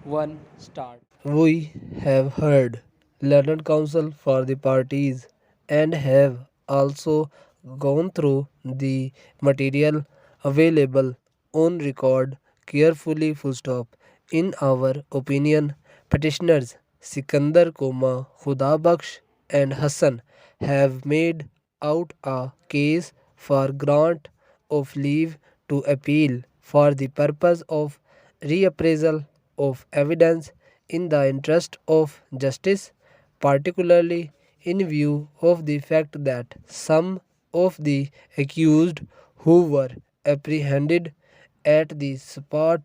1 start. We have heard learned counsel for the parties and have also gone through the material available on record carefully full stop. In our opinion, petitioners Sikandar Khuda and Hassan have made out a case for grant of leave to appeal for the purpose of reappraisal of evidence in the interest of justice, particularly in view of the fact that some of the accused who were apprehended at the spot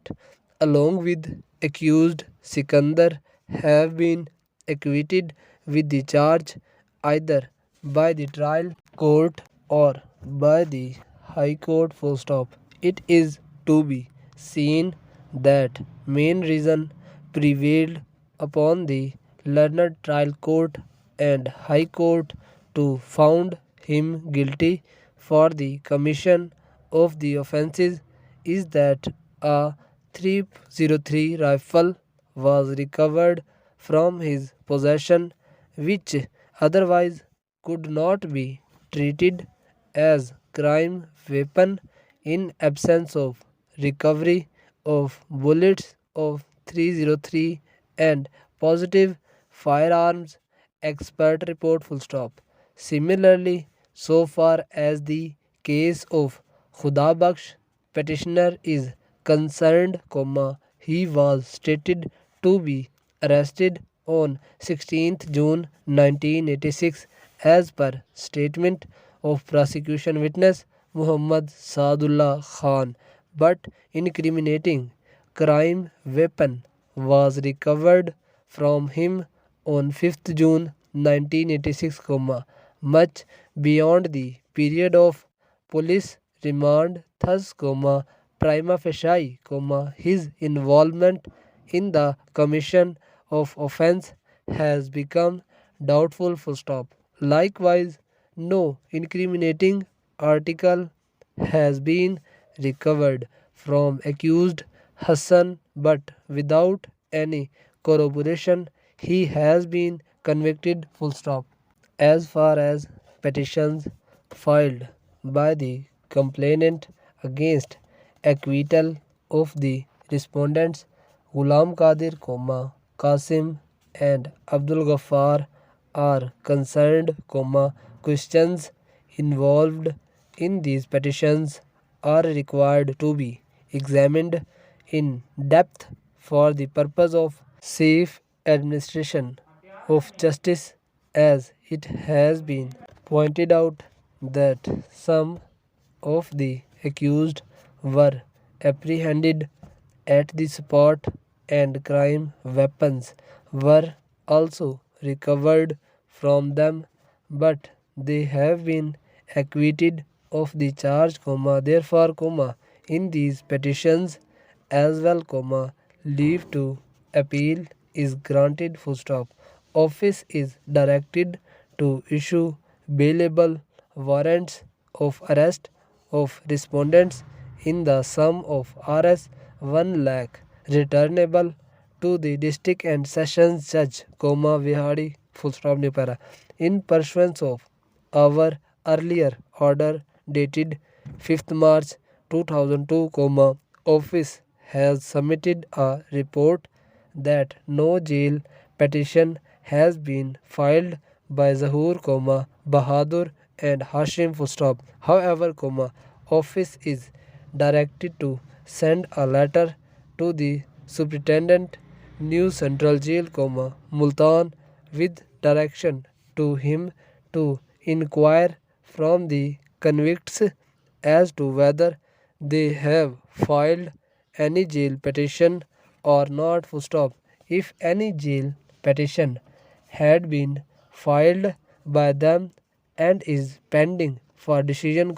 along with accused Sikandar have been acquitted with the charge either by the trial court or by the high court full stop. It is to be seen that main reason prevailed upon the learned trial court and high court to found him guilty for the commission of the offences is that a 303 rifle was recovered from his possession, which otherwise could not be treated as crime weapon in absence of recovery of bullets of 303 and positive firearms expert report full stop. Similarly, so far as the case of Khuda petitioner is concerned, he was stated to be arrested on 16th June 1986 as per statement of prosecution witness Muhammad Saadullah Khan, but incriminating crime weapon was recovered from him on 5th June 1986, much beyond the period of police remand, thus, prima facie, his involvement in the commission of offence has become doubtful full stop. Likewise, no incriminating article has been recovered from accused Hassan, but without any corroboration he has been convicted full stop. As far as petitions filed by the complainant against acquittal of the respondents Ghulam Qadir, Qasim and Abdul Ghaffar are concerned, questions involved in these petitions are required to be examined in depth for the purpose of safe administration of justice, as it has been pointed out that some of the accused were apprehended at the spot and crime weapons were also recovered from them, but they have been acquitted of the charge, therefore, in these petitions as well, leave to appeal is granted full stop. Office is directed to issue bailable warrants of arrest of respondents in the sum of Rs 1 lakh returnable to the district and sessions judge, Vihadi full stop Nipara, in pursuance of our earlier order dated 5th March 2002, office has submitted a report that no jail petition has been filed by Zahur, Bahadur and Hashim full stop. However, office is directed to send a letter to the Superintendent New Central Jail, Multan, with direction to him to inquire from the convicts as to whether they have filed any jail petition or not full stop. If any jail petition had been filed by them and is pending for decision,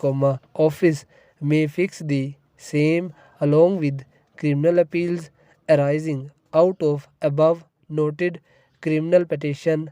office may fix the same along with criminal appeals arising out of above noted criminal petition